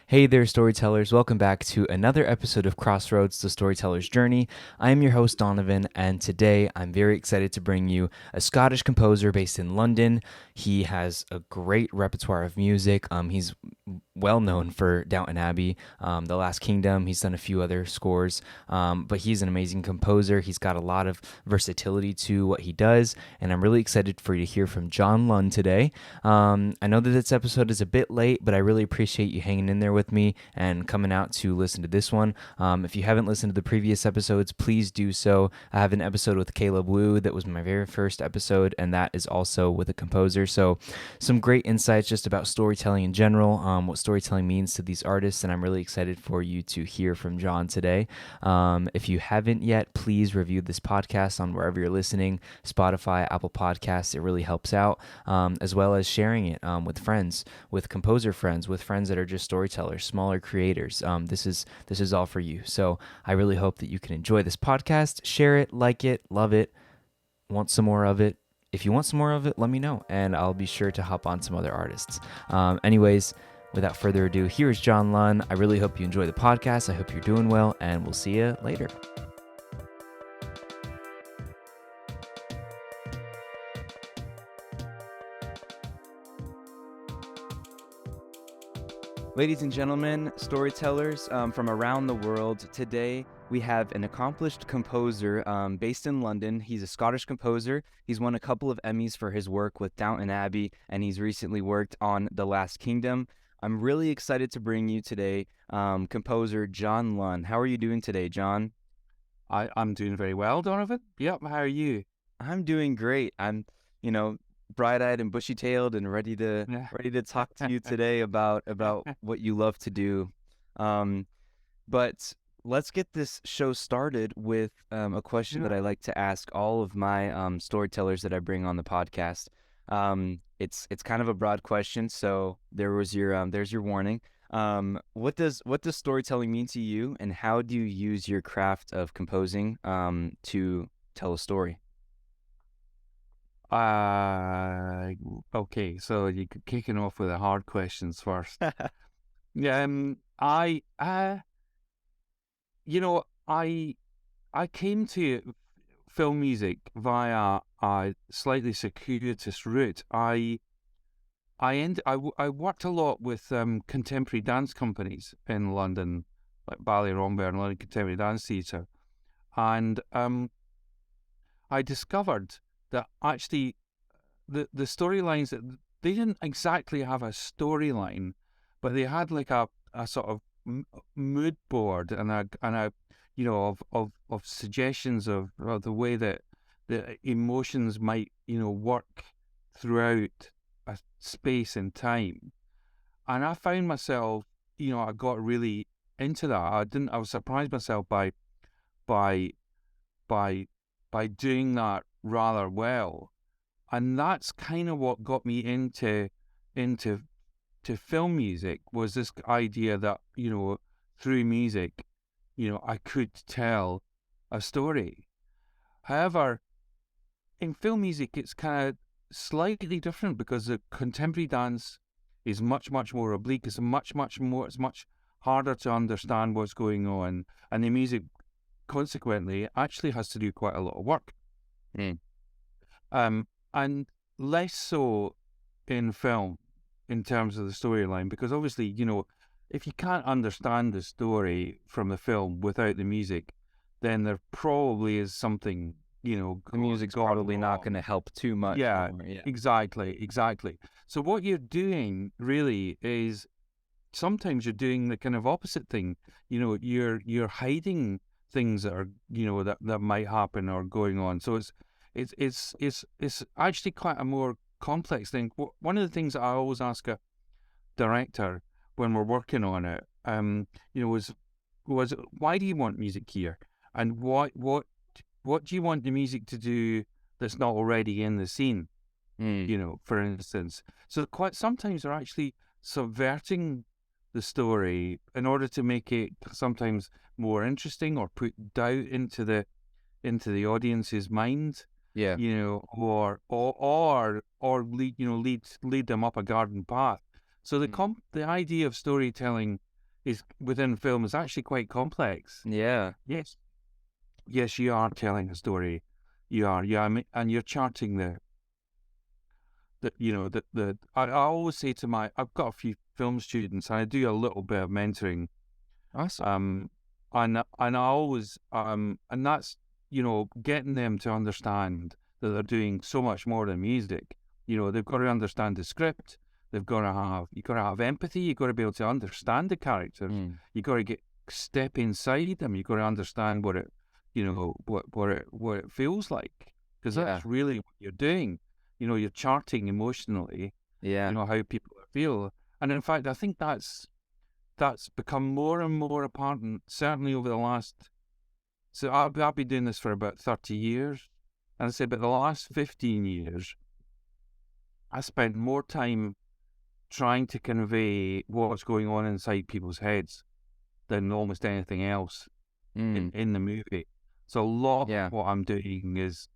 Hey there, storytellers. Welcome back to another episode of Crossroads, the Storyteller's Journey. I am your host, Donovan, and today I'm very excited to bring you a Scottish composer based in London. He has a great repertoire of music. He's well known for Downton Abbey, The Last Kingdom. He's done a few other scores, but he's an amazing composer. He's got a lot of versatility to what he does, and I'm really excited for you to hear from John Lunn today. I know that this episode is a bit late, but I really appreciate you hanging in there with me and coming out to listen to this one. If you haven't listened to the previous episodes, please do so. I have an episode with Caleb Wu that was my very first episode, and that is also with a composer. So, some great insights just about storytelling in general, what storytelling means to these artists, and I'm really excited for you to hear from John today. If you haven't yet, please review this podcast on wherever you're listening, Spotify, Apple Podcasts. It really helps out, as well as sharing it with friends, with composer friends, with friends that are just storytellers, smaller creators. This is all for you. So I really hope that you can enjoy this podcast, share it, like it, love it, want some more of it. If you want some more of it, let me know, and I'll be sure to hop on some other artists. Anyways, without further ado, here is John Lunn. I really hope you enjoy the podcast. I hope you're doing well, and we'll see you later. Ladies and gentlemen, storytellers from around the world, today we have an accomplished composer based in London. He's a Scottish composer. He's won a couple of Emmys for his work with Downton Abbey, and he's recently worked on The Last Kingdom. I'm really excited to bring you today composer John Lunn. How are you doing today, John? I'm doing very well, Donovan. Yep, how are you? I'm doing great. I'm, bright-eyed and bushy-tailed and ready to Yeah. talk to you today about what you love to do. Um, but let's get this show started with a question that Sure. I like to ask all of my storytellers that I bring on the podcast. It's kind of a broad question, so there's your warning. What does storytelling mean to you, and how do you use your craft of composing to tell a story? Uh, okay, so you're kicking off with the hard questions first. Yeah, you know, I came to film music via a slightly circuitous route. I worked a lot with contemporary dance companies in London, like Ballet Romber and London Contemporary Dance Theatre, and I discovered that actually the storylines that they didn't exactly have a storyline, but they had like a sort of mood board and a of suggestions of the way that the emotions might work throughout a space and time. And I found myself, I got really into that. I was surprised myself by by by doing that rather well. And that's kind of what got me into to film music, was this idea that, through music, I could tell a story. However, in film music it's kind of slightly different, because the contemporary dance is much, much more oblique. It's much harder to understand what's going on, and the music consequently actually has to do quite a lot of work. Mm. And less so in film in terms of the storyline, because obviously, if you can't understand the story from the film without the music, then there probably is something, The music's gone probably not wrong. going to help too much Yeah, more. Yeah. exactly. So what you're doing really is sometimes you're doing the kind of opposite thing. You're hiding things that are that might happen or going on. So it's actually quite a more complex thing. One of the things that I always ask a director when we're working on it, was why do you want music here, and what do you want the music to do that's not already in the scene? Mm. For instance. So quite sometimes they're actually subverting the story in order to make it sometimes more interesting, or put doubt into the audience's mind, Yeah. or lead them up a garden path. So the idea of storytelling is within film is actually quite complex. Yeah. Yes, yes, you are telling a story. You are, yeah, I mean, and you're charting I always say to I've got a few film students, and I do a little bit of mentoring. Awesome. Um, and I always and that's getting them to understand that they're doing so much more than music. They've got to understand the script. You've got to have empathy. You've got to be able to understand the characters. Mm. You've got to step inside them. You've got to understand what it feels like, because Yeah. that's really what you're doing. You're charting emotionally, Yeah. how people feel. And in fact, I think that's become more and more apparent, certainly over the last. So I've been doing this for about 30 years. And I say, but the last 15 years, I spent more time trying to convey what's going on inside people's heads than almost anything else Mm. in the movie. So a lot of Yeah. what I'm doing is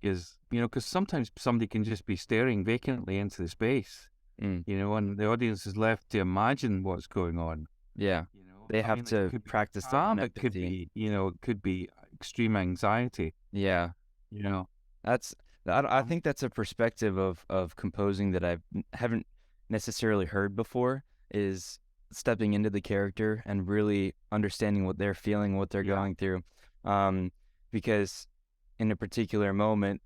because sometimes somebody can just be staring vacantly into the space, Mm. and the audience is left to imagine what's going on. Yeah. They I have mean, it to could be practice their own calm, it could empathy. be, it could be extreme anxiety, Yeah. you know. That's I Um, think that's a perspective of composing that haven't necessarily heard before, is stepping into the character and really understanding what they're feeling, what they're yeah, going through. Um, because in a particular moment,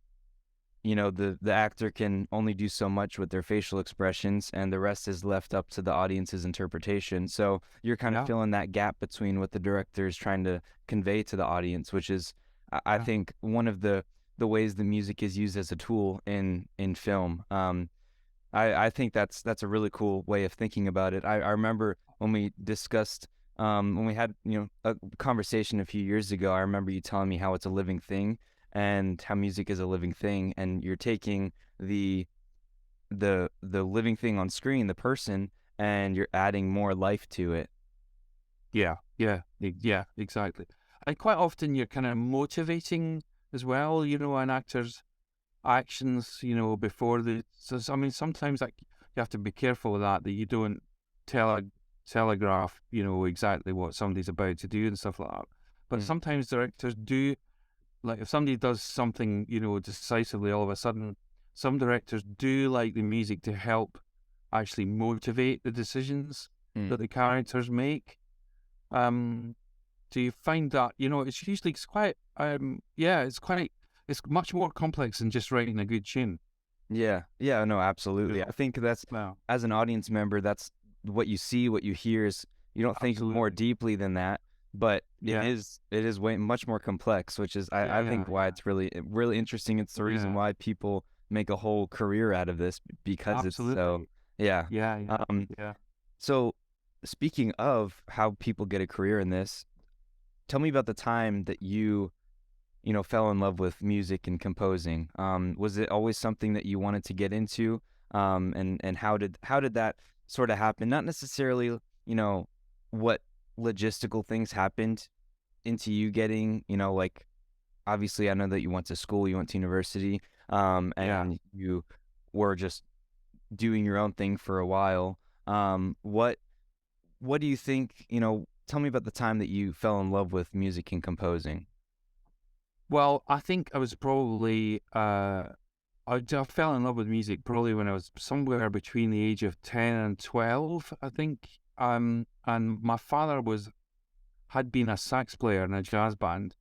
the actor can only do so much with their facial expressions, and the rest is left up to the audience's interpretation. So you're kind of yeah, filling that gap between what the director is trying to convey to the audience, which is, I yeah, think, one of the ways the music is used as a tool in film. I think that's a really cool way of thinking about it. I remember when we discussed, when we had a conversation a few years ago. I remember you telling me how it's a living thing, and how music is a living thing, and you're taking the living thing on screen, the person, and you're adding more life to it. yeah, exactly. And quite often you're kind of motivating as well, an actor's actions, before I mean, sometimes like you have to be careful of that you don't telegraph, exactly what somebody's about to do and stuff like that. But Mm, sometimes directors do, like if somebody does something, decisively all of a sudden, some directors do like the music to help actually motivate the decisions mm. that the characters make. Um, do you find that, it's quite, it's much more complex than just writing a good tune. Yeah, yeah, no, absolutely. I Yeah. think that's, Well, as an audience member, that's what you see, what you hear is, you don't think more absolutely. deeply than that, but Yeah. it is way much more complex, which is, I Yeah. think, why it's really interesting. It's the reason Yeah. why people make a whole career out of this, because it's so, Absolutely. yeah. Yeah. Yeah. Um, Yeah. so speaking of how people get a career in this, tell me about the time that you fell in love with music and composing. Was it always something that you wanted to get into? And how did that sort of happen? Not necessarily, what logistical things happened into you getting, like, obviously I know that you went to school, you went to university, Yeah. and you were just doing your own thing for a while. What do you think, tell me about the time that you fell in love with music and composing. Well, I think I was probably, I fell in love with music probably when I was somewhere between the age of 10 and 12, I think. And my father had been a sax player in a jazz band.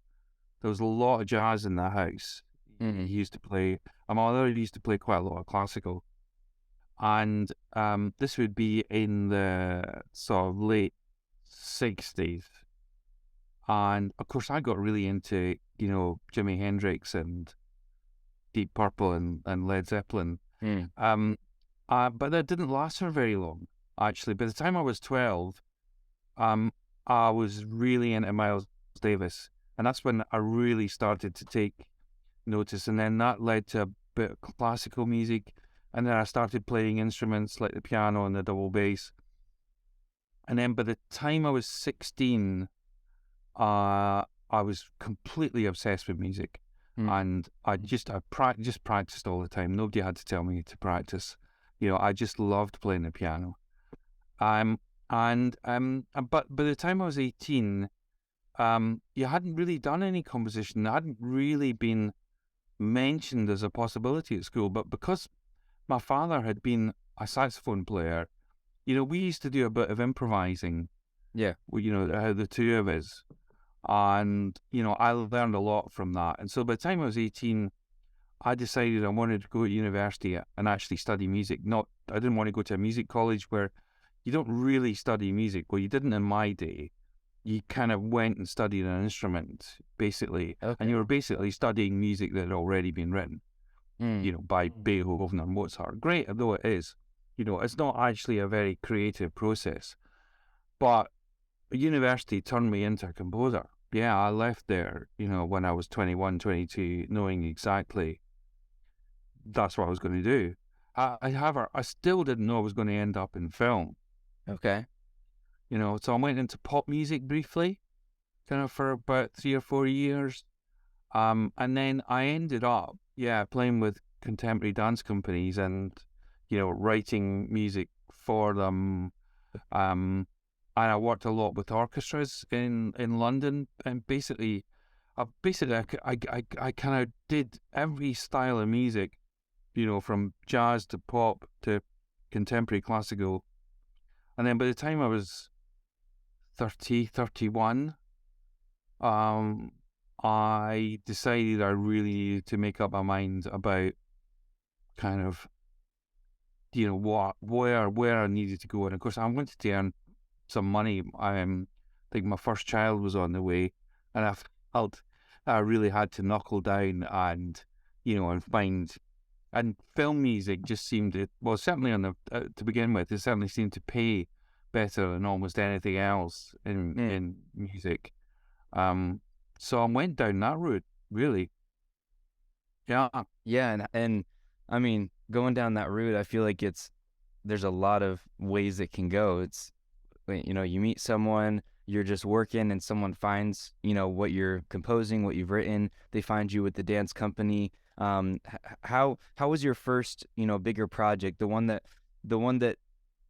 There was a lot of jazz in the house. He Mm-hmm. used to play, my mother used to play quite a lot of classical. And this would be in the sort of late 60s. And of course, I got really into, Jimi Hendrix and Deep Purple and Led Zeppelin. Mm. Um, but that didn't last for very long, actually. By the time I was 12, um, I was really into Miles Davis. And that's when I really started to take notice. And then that led to a bit of classical music. And then I started playing instruments like the piano and the double bass. And then by the time I was 16, I was completely obsessed with music, Mm. and just practiced all the time. Nobody had to tell me to practice. I just loved playing the piano. Um, But by the time I was 18, you hadn't really done any composition. It hadn't really been mentioned as a possibility at school. But because my father had been a saxophone player, we used to do a bit of improvising. Yeah. The two of us, and I learned a lot from that. And so by the time I was 18, I decided I wanted to go to university and actually study music. I didn't want to go to a music college where you don't really study music. Well, you didn't in my day. You kind of went and studied an instrument, basically, and you Okay. were basically studying music that had already been written, Mm. by Beethoven or Mozart. Great though it is, it's not actually a very creative process. But university turned me into a composer. Yeah, I left there, when I was 21, 22, knowing exactly that's what I was going to do. However, I still didn't know I was going to end up in film, Okay. so I went into pop music briefly, kind of for about 3 or 4 years. And then I ended up, playing with contemporary dance companies and, writing music for them. And I worked a lot with orchestras in London, and I kind of did every style of music, from jazz to pop to contemporary classical. And then by the time I was 30, 31, um, I decided I really needed to make up my mind about kind of, where I needed to go. And of course, I wanted to earn some money. I think my first child was on the way, and I felt I really had to knuckle down and, and find. And film music just seemed certainly to begin with, it certainly seemed to pay better than almost anything else Mm. in music. So I went down that route, really. Yeah. Yeah, and I mean, going down that route, I feel like there's a lot of ways it can go. It's you meet someone, you're just working, and someone finds what you're composing, what you've written. They find you with the dance company. How was your first bigger project, the one that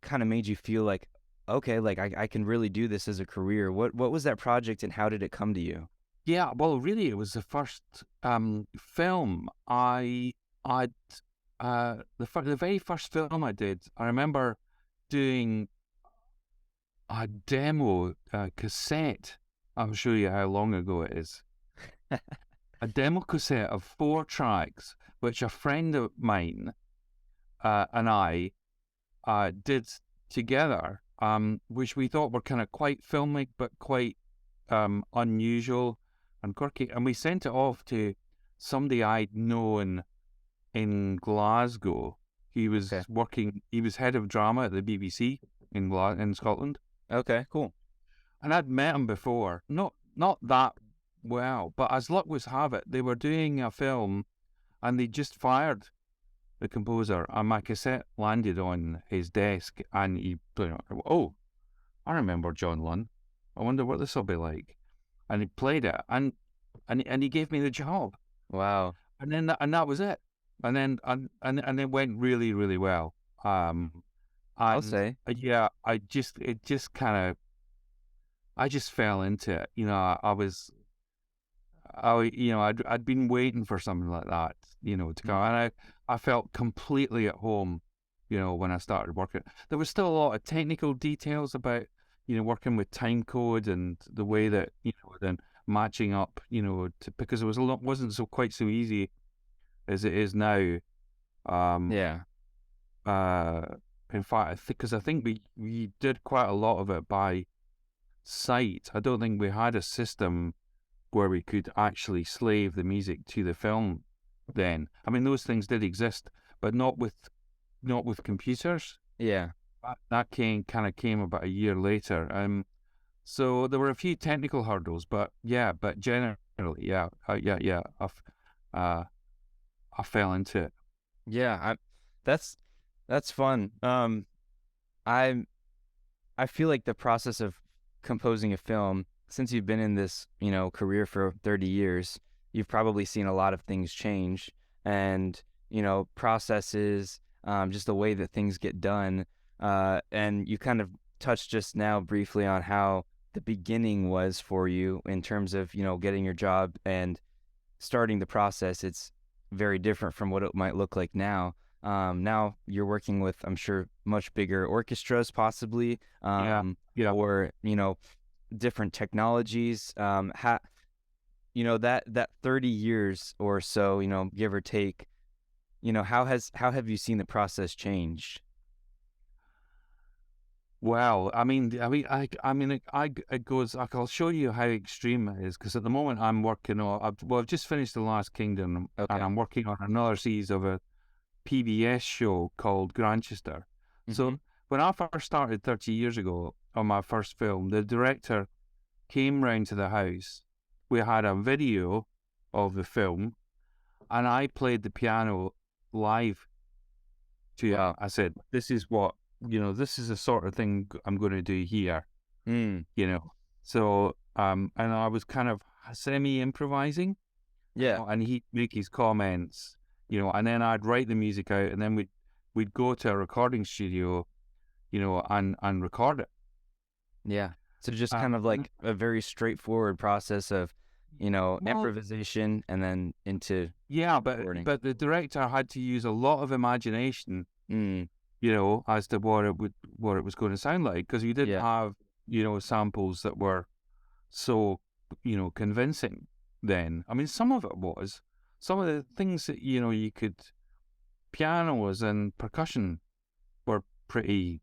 kind of made you feel like, okay, like I can really do this as a career? What was that project, and how did it come to you? Yeah, well, really, it was the first film I'd the very first film I did. I remember doing a demo cassette. I'll show you how long ago it is. A demo cassette of 4 tracks, which a friend of mine and I did together, which we thought were kind of quite filmic, but quite unusual and quirky. And we sent it off to somebody I'd known in Glasgow. He Okay. was head of drama at the BBC in Scotland. Okay, cool. And I'd met him before, not that well, but as luck was have it, they were doing a film and they just fired the composer, and my cassette landed on his desk, and he put it, oh, I remember John Lunn. I wonder what this will be like. And he played it, and he gave me the job, Wow. and that was it. And it went really, really well. I'll And say. yeah, I just fell into it. I'd been waiting for something like that, to come, Mm. and I felt completely at home, when I started working. There was still a lot of technical details about, working with time code and the way that, then matching up, because it wasn't quite so easy as it is now. Um, Yeah. uh, in fact, because I think we did quite a lot of it by sight. I don't think we had a system where we could actually slave the music to the film then. I mean, those things did exist, but not with computers. Yeah. That came about a year later. So there were a few technical hurdles, but generally, uh, I fell into it. Yeah, that's that's fun. I I feel like the process of composing a film, since you've been in this, career for 30 years, you've probably seen a lot of things change, and, processes, just the way that things get done. And you kind of touched just now briefly on how the beginning was for you in terms of, getting your job and starting the process. It's very different from what it might look like now. Now you're working with, I'm sure, much bigger orchestras, possibly, Yeah, yeah. or different technologies. That 30 years or so, give or take. How have you seen the process change? Well, it goes. I'll show you how extreme it is because at the moment I'm working on. I've just finished The Last Kingdom, and Okay. I'm working on another series of a PBS show called Grantchester. Mm-hmm. So when I first started 30 years ago on my first film, the director came round to the house. We had a video of the film, and I played the piano live to him. Wow. I said, "This is this is the sort of thing I'm going to do here." Mm. You know, so and I was kind of semi improvising, Yeah. and he'd make his comments, and then I'd write the music out, and then we'd go to a recording studio, and record it. Yeah. So just Uh, kind of like a very straightforward process of, well, improvisation and then into yeah, recording. but the director had to use a lot of imagination, Mm. as to what it was going to sound like, because we didn't Yeah. have, samples that were so, convincing then. I mean, some of it was. Some of the things that, you could, pianos and percussion were pretty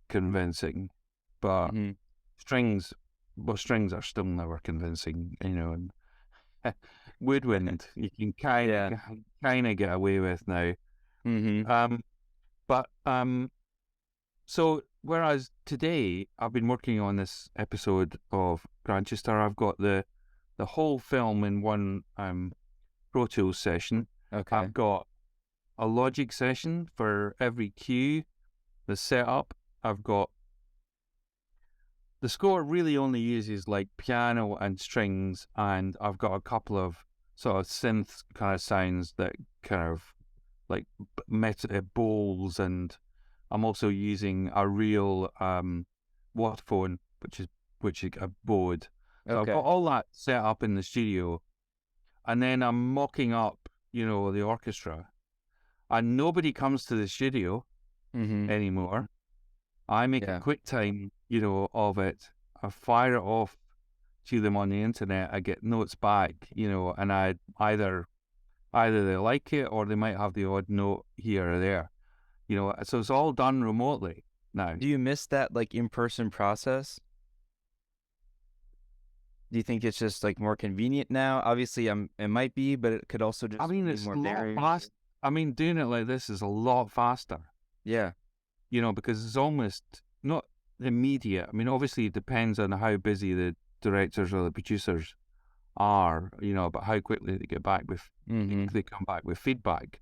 convincing, but Mm-hmm. strings are still never convincing, and woodwind you can kind Yeah. kind of get away with now. Mm-hmm. Um, but so whereas today I've been working on this episode of Grantchester, I've got the whole film in one Pro Tools session. Okay. I've got a Logic session for every cue, the setup. I've got the score really only uses like piano and strings, and I've got a couple of sort of synth kind of sounds that kind of like bowls, and I'm also using a real Waterphone, which is a Bode. So I've got Okay. all that set up in the studio, and then I'm mocking up, the orchestra, and nobody comes to the studio Mm-hmm. anymore. I make a Yeah. quick time, of it. I fire it off to them on the internet. I get notes back, and I either they like it or they might have the odd note here or there, So it's all done remotely now. Do you miss that like in-person process? Do you think it's just like more convenient now? Obviously, it might be, but it could also I just mean, be it's a more lot barriers. fast. I mean, doing it like this is a lot faster, Yeah. because it's almost not immediate. I mean, obviously, it depends on how busy the directors or the producers are, about how quickly they get back with Mm-hmm. they come back with feedback.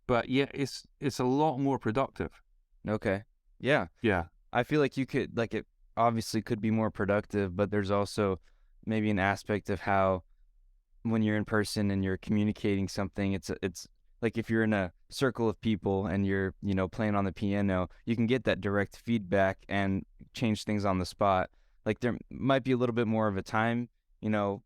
But yeah, it's a lot more productive. Okay. Yeah. Yeah, I feel like you could like it obviously could be more productive, but there's also maybe an aspect of how when you're in person and you're communicating something, it's like if you're in a circle of people and you're, playing on the piano, you can get that direct feedback and change things on the spot. Like there might be a little bit more of a time, you know,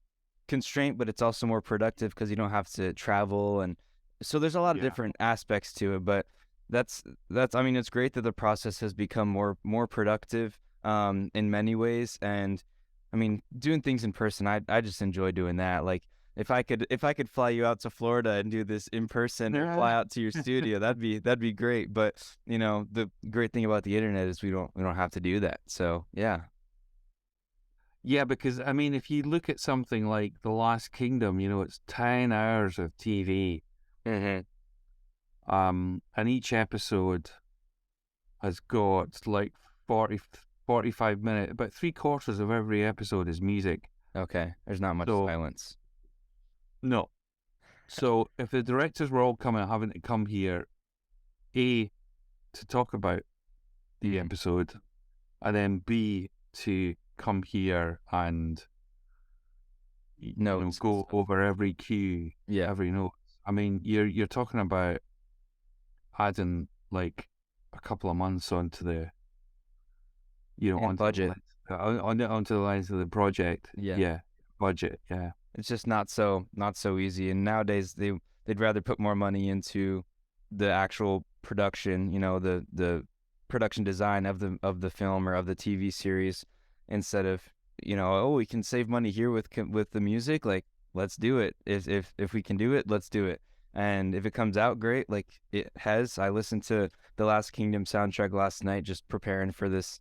constraint, but it's also more productive because you don't have to travel, and so there's a lot of yeah, different aspects to it. But that's I mean, it's great that the process has become more productive in many ways. And I mean, doing things in person, I just enjoy doing that. Like if I could fly you out to Florida and do this in person or fly out to your studio, that'd be great. But the great thing about the internet is we don't have to do that. So yeah. yeah. Because I mean, if you look at something like The Last Kingdom, it's 10 hours of TV, Mm-hmm. and each episode has got like 40, 45 minutes. About three-quarters of every episode is music. Okay. There's not much So silence. no. So if the directors were all having to come here, A, to talk about the Mm. episode, and then B, to come here and Notes and go stuff. over every cue, Yeah. every note. I mean, you're talking about adding like a couple of months onto And budget. onto the lines of the project. Yeah. Yeah, budget. Yeah. It's just not so easy. And nowadays they'd rather put more money into the actual production, the production design of the film or of the TV series instead of, oh, we can save money here with the music, like let's do it. If we can do it, let's do it. And if it comes out great, like it has. I listened to the Last Kingdom soundtrack last night just preparing for this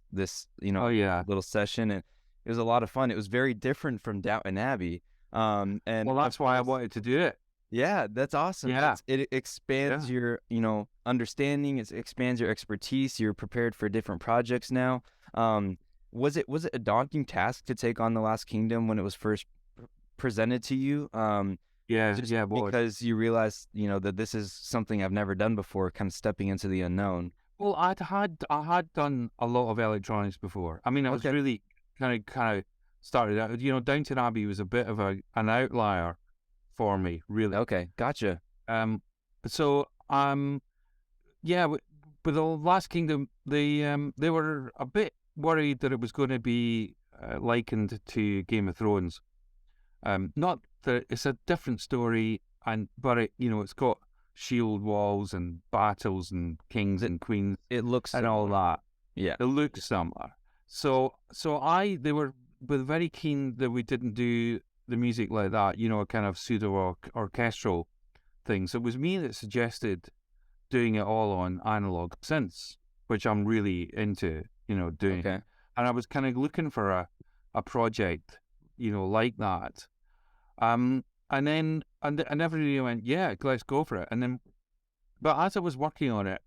Oh yeah. little session, and it was a lot of fun. It was very different from Downton Abbey. And Well, of that's why I course, wanted to do it. yeah, that's awesome. Yeah. It expands Yeah. your, understanding. It expands your expertise. You're prepared for different projects now. Um, was it a daunting task to take on the Last Kingdom when it was first presented to you? Yeah. Just Yeah. Well, because you realized, that this is something I've never done before, kind of stepping into the unknown. well, I had done a lot of electronics before. I mean, I was Okay. really kind of started out. Downton Abbey was a bit of an outlier for me, really. Okay. Gotcha. Um, so yeah, with the Last Kingdom, they were a bit worried that it was going to be likened to Game of Thrones. Not that it's a different story, but it's got shield walls and battles and kings and queens It looks and all similar. that. Yeah. It looks similar. So they were very keen that we didn't do the music like that, a kind of pseudo orchestral thing. So it was me that suggested doing it all on analog synths, which I'm really into, doing. Okay. And I was kind of looking for a project, like that. And then and everybody went, yeah, let's go for it. And then, but as I was working on it,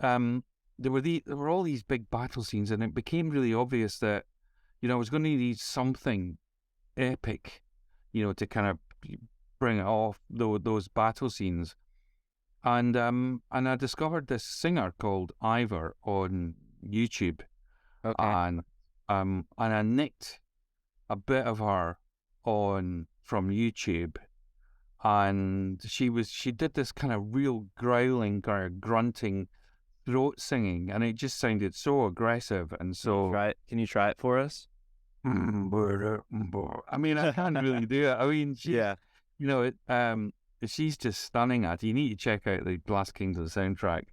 there were all these big battle scenes, and it became really obvious that, I was going to need something epic, to kind of bring it off those battle scenes. And I discovered this singer called Ivor on YouTube, Okay. and I nicked a bit of her on from YouTube, and she did this kind of real growling, kind of grunting, throat singing, and it just sounded so aggressive and so. Can you try it for us? I mean, I can't really do it. I mean, Yeah. she's just stunning at it. You need to check out the Last Kingdom soundtrack,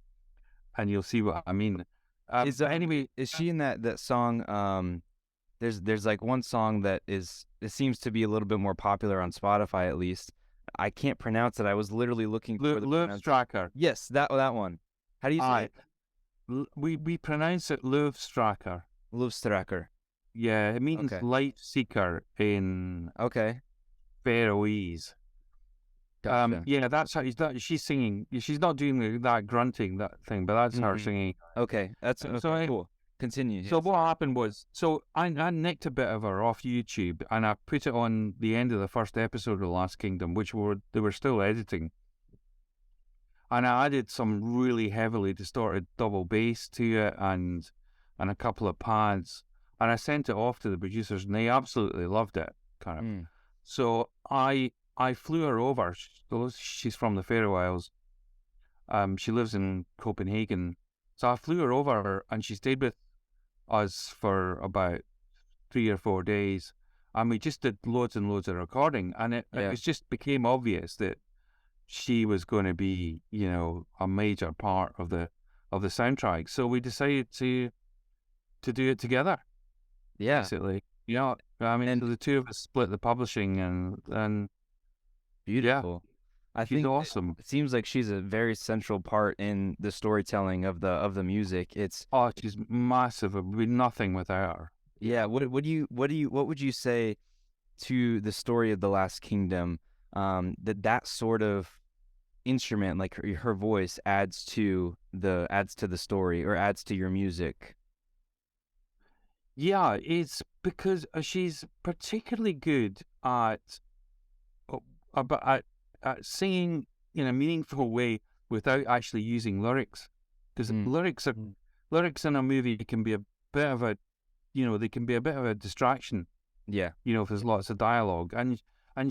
and you'll see what I mean. But anyway, Is she in that song? There's like one song that it seems to be a little bit more popular on Spotify, at least. I can't pronounce it. I was literally looking for the Love Tracker. Yes, that one. How do you say it? We pronounce it Lovestracker. Lovestracker. Yeah, it means Okay. light seeker in Okay. Faroese. Gotcha. Yeah, that's how she's singing. She's not doing that grunting that thing, but that's her Mhm. singing. Okay. That's okay, cool. Continue. So Yes. what happened was, I nicked a bit of her off YouTube, and I put it on the end of the first episode of The Last Kingdom, which they were still editing. And I added some really heavily distorted double bass to it, and a couple of pads, and I sent it off to the producers, and they absolutely loved it. Kind of. Mm. So I flew her over. She's from the Faroe Isles. She lives in Copenhagen. So I flew her over, and she stayed with us for about 3 or 4 days, and we just did loads and loads of recording, and it just became obvious that she was going to be, a major part of the soundtrack. So we decided to do it together. Yeah. Basically, I mean, so the two of us split the publishing, and Beautiful. I she's think awesome. it seems like she's a very central part in the storytelling of the music. It's She's massive. It would be nothing without her. yeah. What would you say to the story of the Last Kingdom? That sort of instrument, like her voice, adds to the story or adds to your music. Yeah, it's because she's particularly good at singing in a meaningful way without actually using lyrics. Because lyrics in a movie can be a bit of a, they can be a bit of a distraction. Yeah. If there's lots of dialogue, and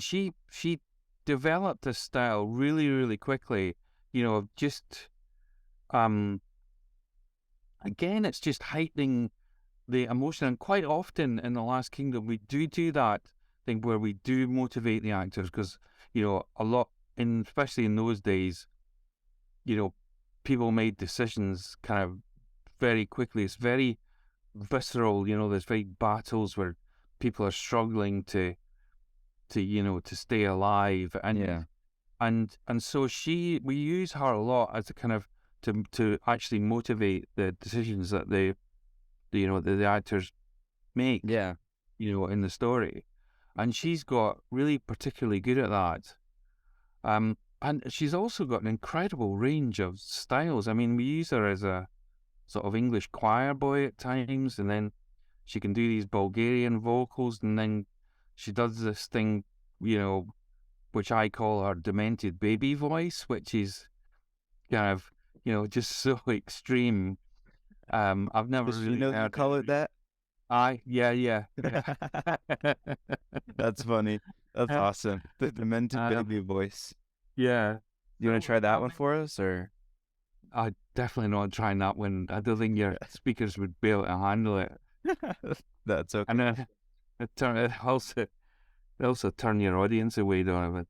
she developed this style really, really quickly. Of just again, it's just heightening the emotion. And quite often in The Last Kingdom, we do that thing where we do motivate the actors because, a lot, especially in those days, people made decisions kind of very quickly. It's very visceral, there's very battles where people are struggling to stay alive. Yeah. And so we use her a lot as a kind of to actually motivate the decisions that the actors make, Yeah. in the story. And she's got really particularly good at that. And she's also got an incredible range of styles. I mean, we use her as a sort of English choir boy at times, and then she can do these Bulgarian vocals, and then she does this thing, which I call her demented baby voice, which is kind of, just so extreme. I've never Did you really know you heard call it. it that? Yeah. That's funny. That's awesome. The demented Um, baby voice. yeah. You want to So, try that one for us, or? I definitely not trying that one. I don't think your speakers would be able to handle it. That's okay. And then it also turn your audience away, Donovan.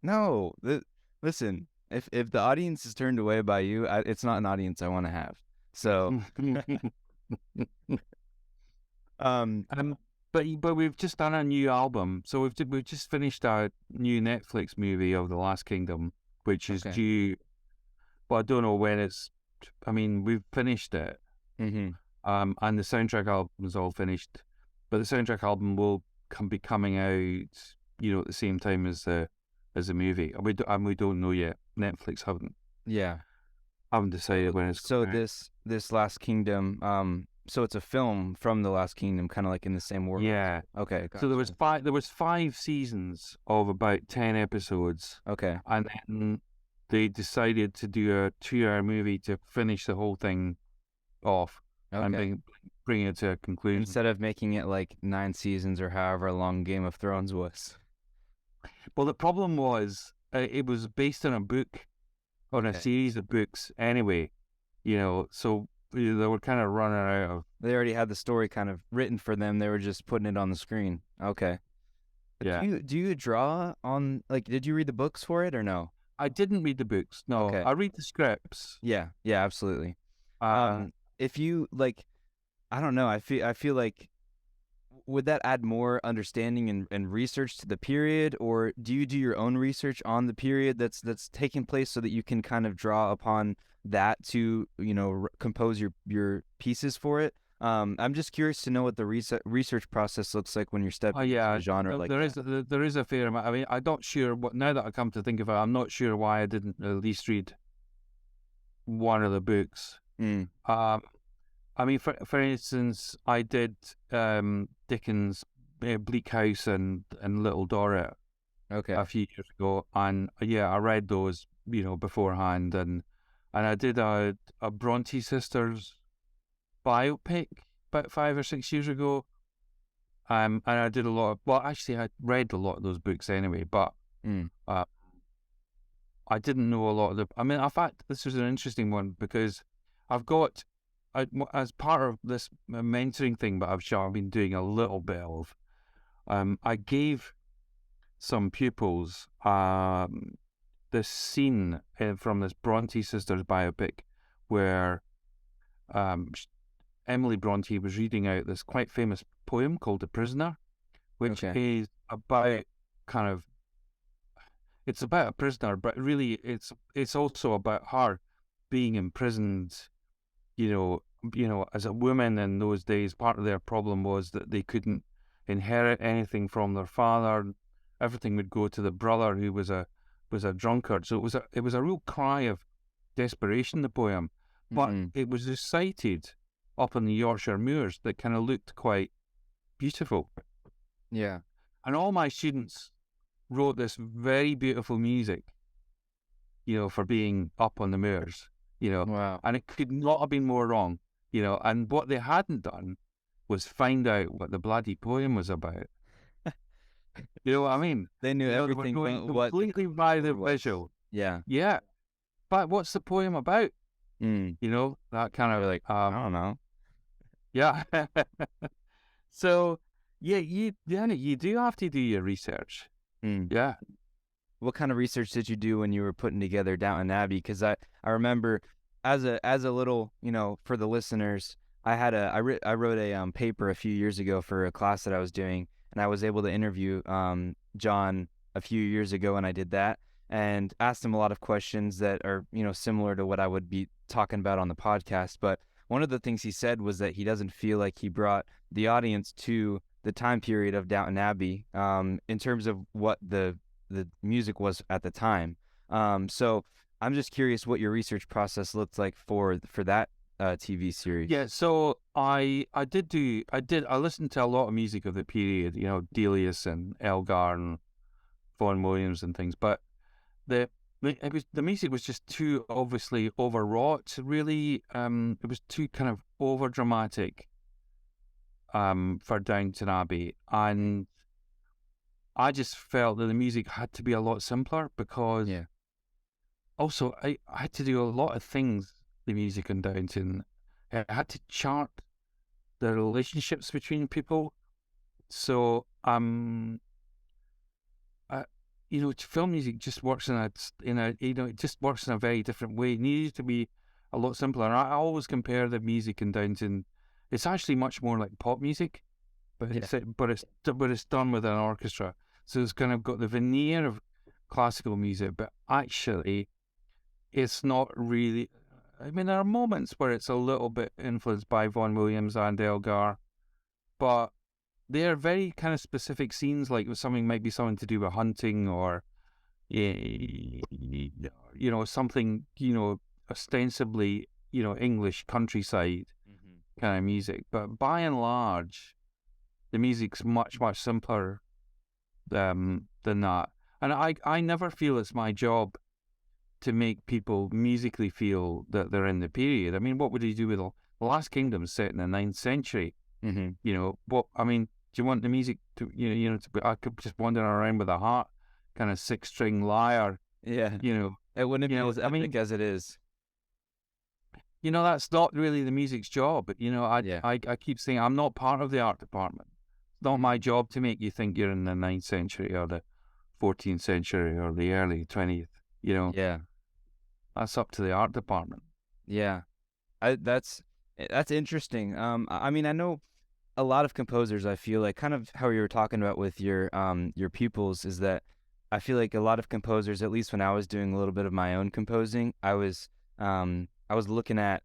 No, listen. If the audience is turned away by you, it's not an audience I want to have. So, um, But we've just done a new album, so we've just finished our new Netflix movie of The Last Kingdom, which is Okay. due. But I don't know when it's. I mean, we've finished it, mm-hmm. and the soundtrack album is all finished, but the soundtrack album will be coming out, at the same time as the movie. And we don't know yet. Netflix Yeah. haven't decided when it's So coming out. this Last Kingdom, so it's a film from the Last Kingdom, kind of like in the same world. Yeah. Okay. So there Gotcha. was 5 seasons of about 10 episodes, Okay. and then they decided to do a 2-hour movie to finish the whole thing off and Okay. bring it to a conclusion. Instead of making it like 9 seasons or however long Game of Thrones was. Well, the problem was it was based on a book, on a Okay. series of books anyway, so they were kind of running out of. They already had the story kind of written for them. They were just putting it on the screen. Okay. Yeah. Do you draw on, like, did you read the books for it or no? I didn't read the books. No, Okay. I read the scripts. Yeah, absolutely. Uh, If you like, I don't know, I feel like, would that add more understanding and research to the period, or do you do your own research on the period that's taking place so that you can kind of draw upon that to compose your pieces for it? I'm just curious to know what the research process looks like when you're stepping into a genre like that. there is a fair amount. I mean, I'm not sure what, now that I come to think of it, I'm not sure why I didn't at least read one of the books. Mm, I mean, for instance, I did Dickens' Bleak House and Little Dorrit okay. a few years ago, and yeah, I read those beforehand, and I did a Bronte sisters biopic about 5 or 6 years ago. And I did a lot of, well, actually, I read a lot of those books anyway, but Mm, uh, I didn't know a lot of the. I mean, in fact, this was an interesting one because I've got, as part of this mentoring thing, but I've been doing a little bit of. I gave some pupils this scene from this Bronte sisters biopic where Emily Bronte was reading out this quite famous poem called The Prisoner, which okay. is about kind of, it's about a prisoner, but really it's also about her being imprisoned. As a woman in those days, part of their problem was that they couldn't inherit anything from their father. Everything would go to the brother, who was a drunkard. So it was a real cry of desperation, the poem, but Mm, it was recited up in the Yorkshire moors that kind of looked quite beautiful. yeah. And all my students wrote this very beautiful music, for being up on the moors, Wow. and it could not have been more wrong, and what they hadn't done was find out what the bloody poem was about. You know what I mean? They knew They were everything going but what the completely by the was. visual. Yeah. Yeah. But what's the poem about? Mm. That kind You're of, like, I don't know. Yeah. So yeah, you do have to do your research. Mm. Yeah. What kind of research did you do when you were putting together Downton Abbey? Because I remember as a little, for the listeners, I wrote a paper a few years ago for a class that I was doing, and I was able to interview John a few years ago, and I did that and asked him a lot of questions that are similar to what I would be talking about on the podcast. But one of the things he said was that he doesn't feel like he brought the audience to the time period of Downton Abbey, in terms of what the music was at the time. So I'm just curious what your research process looked like for that TV Yeah, series. so I listened to a lot of music of the period, Delius and Elgar and Vaughan Williams and things, but the the music was just too obviously overwrought, really. It was too kind of over dramatic for Downton Abbey, and I just felt that the music had to be a lot simpler because Yeah. also I had to do a lot of things, the music in Downton. I had to chart the relationships between people. So uh, film music just works it just works in a very different way. It needs to be a lot simpler. And I always compare the music in Downton. It's actually much more like pop music, but Yeah. it's done with an orchestra. So it's kind of got the veneer of classical music, but actually it's not really. I mean, there are moments where it's a little bit influenced by Vaughan Williams and Elgar, but they are very kind of specific scenes, like something might be something to do with hunting or, something, ostensibly, English countryside Hmm. kind of music. But by and large, the music's much, much simpler than that. And I never feel it's my job to make people musically feel that they're in the period. I mean, what would you do with the Last Kingdom set in the ninth century? Hmm. What I mean, do you want the music to to be, I could just wander around with a harp, kind of six-string lyre, Yeah. you know, It wouldn't be as I epic mean, as it is. that's not really the music's job. Yeah. I keep saying I'm not part of the art department. It's not my job to make you think you're in the ninth century or the 14th century or the early 20th. Yeah. That's up to the art department. Yeah. That's interesting. I mean, I know a lot of composers, I feel like, kind of how you were talking about with your pupils, is that I feel like a lot of composers, at least when I was doing a little bit of my own composing, I was looking at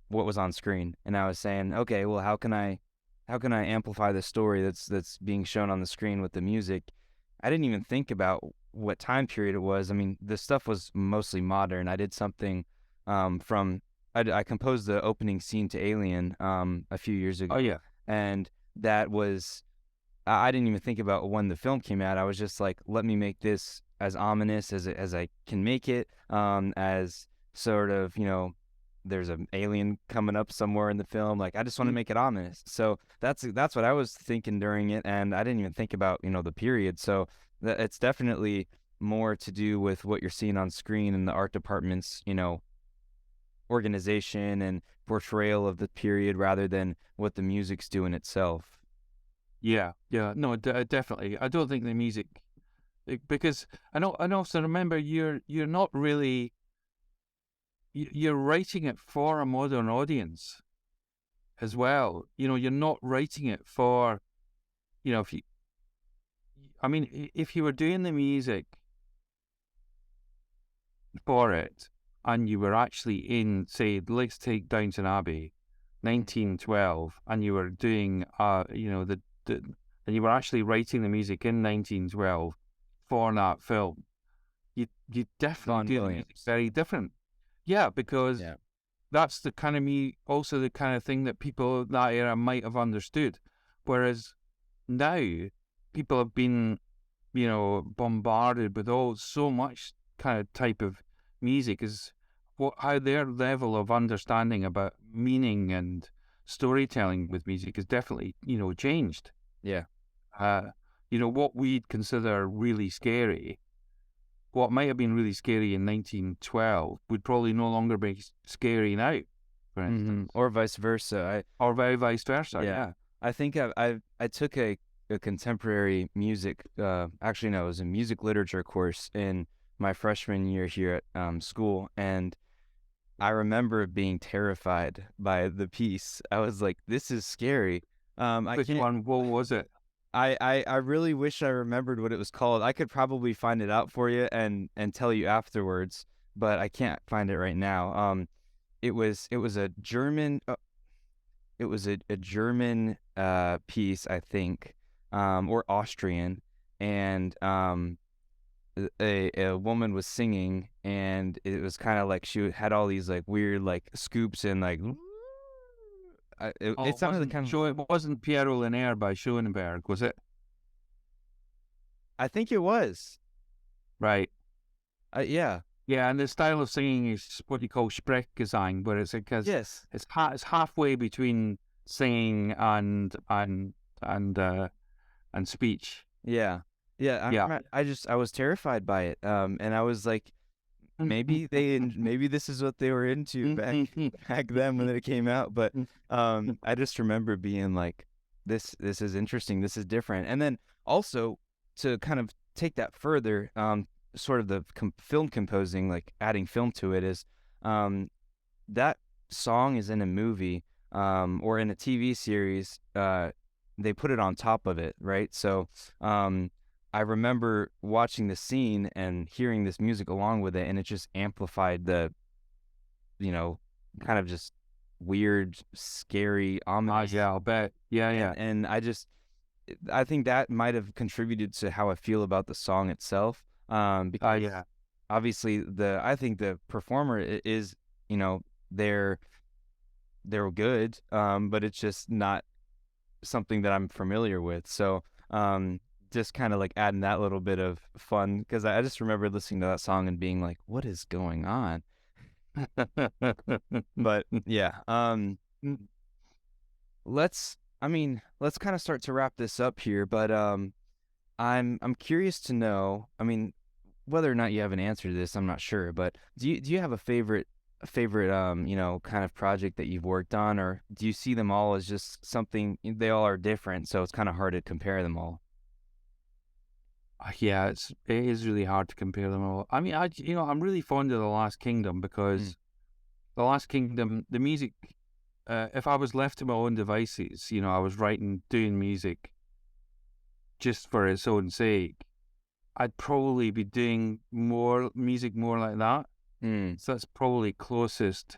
what was on screen, and I was saying, okay, well, how can I amplify the story that's being shown on the screen with the music? I didn't even think about what time period it was. I mean, the stuff was mostly modern. I did something from I composed the opening scene to Alien a few years Oh ago, yeah, and that was I didn't even think about when the film came out. I was just like, let me make this as ominous as I can make it, as sort of, there's an alien coming up somewhere in the film. Like, I just want to Mm, make it ominous. So that's what I was thinking during it, and I didn't even think about, the period. So it's definitely more to do with what you're seeing on screen and the art department's, organization and portrayal of the period rather than what the music's doing itself. yeah, yeah. No, definitely. I don't think the music because I know. So remember, you're not really you're writing it for a modern audience as well. You're not writing it for if you. I mean, if you were doing the music for it, and you were actually in, say, let's take Downton Abbey, 1912, and you were doing, the and you were actually writing the music in 1912 for that film, you definitely Vaughan do the music Williams. very different. Yeah, because Yeah. that's the kind of also the kind of thing that people of that era might have understood. Whereas now, people have been, bombarded with so much kind of type of music is how their level of understanding about meaning and storytelling with music is definitely, changed. Yeah. Uh, what we'd consider really scary, what might have been really scary in 1912 would probably no longer be scary now. for instance, Or vice versa. or very vice versa. Yeah. Yeah. I think I took a contemporary music actually no, it was a music literature course in my freshman year here at school, and I remember being terrified by the piece. I was like, this is scary. I Which can't one? What was it? I really wish I remembered what it was called. I could probably find it out for you and tell you afterwards, but I can't find it right now. It was a German a German piece, I think, or Austrian, and a woman was singing, and it was kind of like she had all these like weird like scoops and like Oh, it sounded kind of. it wasn't Piero Lunaire by Schoenberg, was it? I think it was. Right. Yeah. Yeah, and the style of singing is what you call Sprechgesang, where it's because Yes. it's halfway between singing and speech. Yeah. Yeah. Yeah. I was terrified by it. And I was like, maybe maybe this is what they were into back then when it came out. But I just remember being like, this is interesting. This is different. And then also to kind of take that further, sort of the film composing, like adding film to it, is that song is in a movie or in a TV series. They put it on top of it, right? So I remember watching the scene and hearing this music along with it, and it just amplified the, kind of just weird, scary, ominous. Yeah, I'll bet. Yeah, yeah. And I think that might have contributed to how I feel about the song itself. Because Yeah. obviously I think the performer is, they're good, but it's just not something that I'm familiar with. So, just kind of like adding that little bit of fun, because I just remember listening to that song and being like, what is going on? But yeah, let's kind of start to wrap this up here, but I'm curious to know, whether or not you have an answer to this, I'm not sure, but do you have a favorite kind of project that you've worked on, or do you see them all as just something, they all are different, so it's kind of hard to compare them all? Yeah, it is really hard to compare them all. I mean, I'm really fond of The Last Kingdom because The Last Kingdom, the music, if I was left to my own devices, I was doing music just for its own sake, I'd probably be doing more like that. So that's probably closest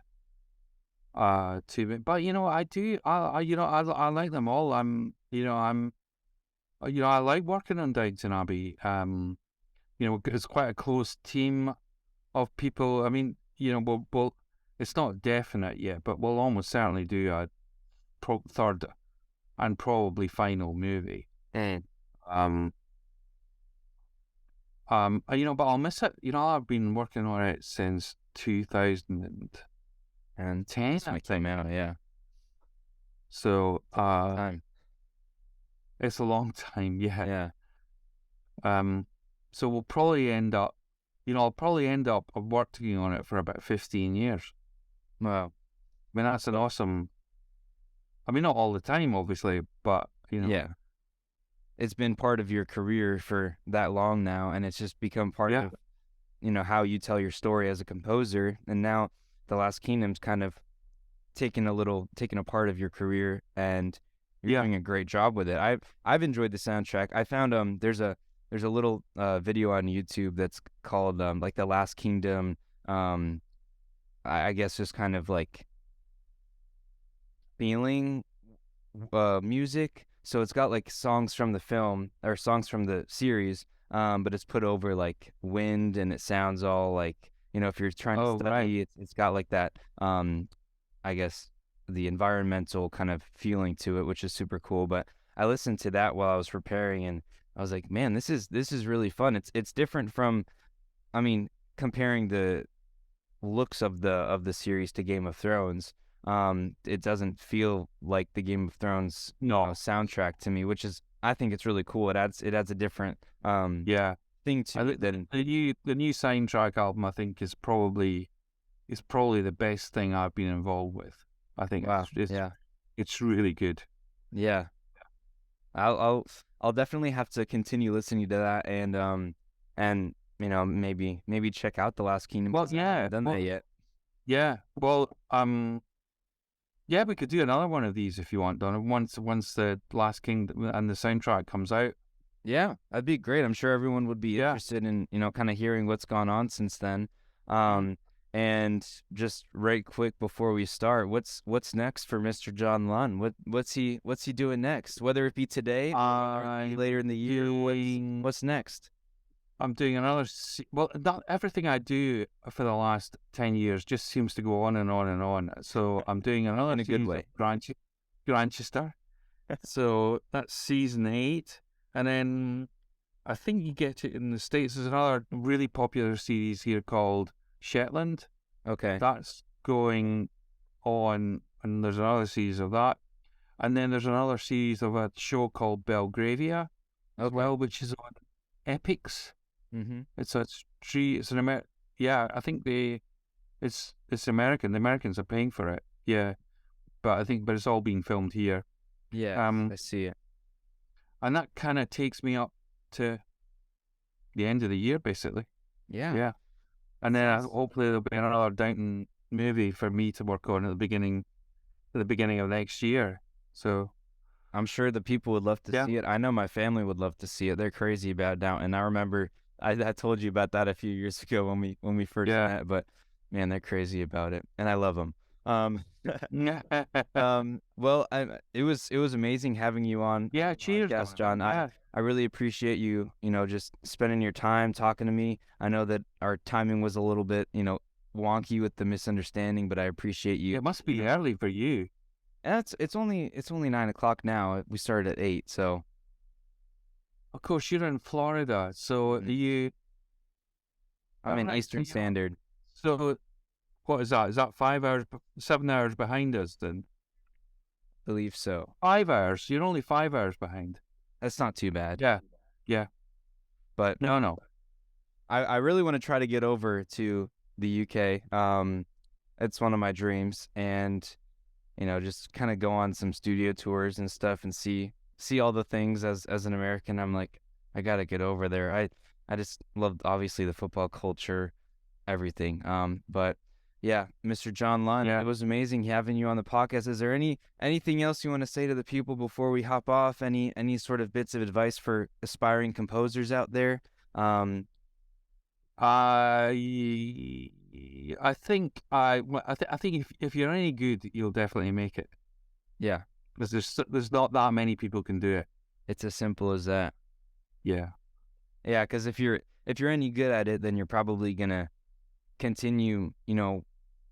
to me. But I like them all. I like working on Downton Abbey. It's quite a close team of people. I mean, we'll it's not definite yet, but we'll almost certainly do a third and probably final movie. But I'll miss it. I've been working on it since 2010. That's my time out, yeah. So Time. it's a long time, Yeah. So we'll probably end up, I'll probably end up working on it for about 15 years. Wow. I mean, that's an awesome. I mean, not all the time, obviously, but Yeah. It's been part of your career for that long now, and it's just become part of, how you tell your story as a composer. And now The Last Kingdom's kind of taken a part of your career, and you're doing a great job with it. I've enjoyed the soundtrack. I found there's a little video on YouTube that's called like The Last Kingdom. I guess just kind of like feeling music. So it's got like songs from the film or songs from the series, but it's put over like wind, and it sounds all like, if you're trying to study, it's got like that, I guess, the environmental kind of feeling to it, which is super cool. But I listened to that while I was preparing, and I was like, man, this is really fun. It's different from, comparing the looks of the series to Game of Thrones. It doesn't feel like the Game of Thrones soundtrack to me, which is, I think it's really cool. It adds a different thing to it. Than the new soundtrack album, I think, is probably the best thing I've been involved with. I think Wow. Yeah. it's really good. Yeah. I'll definitely have to continue listening to that and maybe check out The Last Kingdom Well, because I haven't done that yet. yeah. Well, yeah, we could do another one of these if you want, Donna. Once the Last King and the soundtrack comes out. Yeah, that'd be great. I'm sure everyone would be Yeah. interested in, kind of hearing what's gone on since then. And just right quick before we start, what's next for Mr. John Lunn? What's he doing next? Whether it be today or later in the year, what's next? I'm doing another. Well, not everything I do for the last 10 years just seems to go on and on and on. So I'm doing another In a good way. Grantchester. So that's season 8, and then I think you get it in the States. There's another really popular series here called Shetland. Okay. That's going on, and there's another series of that, and then there's another series of a show called Belgravia as well, which is on Epics. Mm-hmm. It's an yeah, I think it's American. The Americans are paying for it. Yeah, but it's all being filmed here. Yeah, I see it. And that kind of takes me up to the end of the year, basically. Yeah. Yeah. And then hopefully there'll be another Downton movie for me to work on at the beginning of next year. So I'm sure the people would love to see it. I know my family would love to see it. They're crazy about Downton. I remember I told you about that a few years ago when we first met, but man, they're crazy about it, and I love them. Well, it was amazing having you on. Yeah, cheers, podcast, John. I really appreciate you, just spending your time talking to me. I know that our timing was a little bit, wonky with the misunderstanding, but I appreciate you. It must be early for you. And it's only 9:00 now. We started at 8, so. Of course, you're in Florida, so I'm in Eastern Standard. So, what is that? Is that 7 hours behind us then? I believe so. 5 hours. You're only 5 hours behind. That's not too bad. Yeah. But no. I really want to try to get over to the UK. It's one of my dreams, and just kind of go on some studio tours and stuff and see all the things as an American. I'm like, I gotta get over there. I just love, obviously, the football culture, everything. But yeah, Mr. John Lunn, it was amazing having you on the podcast. Is there anything else you want to say to the people before we hop off? Any sort of bits of advice for aspiring composers out there? I think if you're any good, you'll definitely make it. Yeah, because there's not that many people can do it. It's as simple as that. Yeah. Because if you're any good at it, then you're probably gonna continue,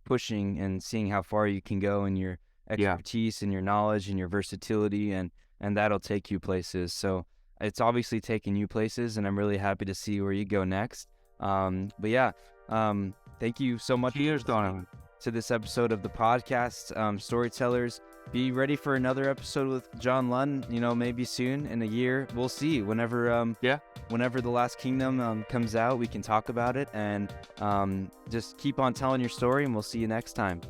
pushing and seeing how far you can go in your expertise and your knowledge and your versatility, and that'll take you places. So it's obviously taking you places, and I'm really happy to see where you go next. But yeah, thank you so much. Cheers, Donovan. To this episode of the podcast, Storytellers. Be ready for another episode with John Lunn, maybe soon in a year. We'll see. Whenever The Last Kingdom comes out, we can talk about it, and just keep on telling your story, and we'll see you next time.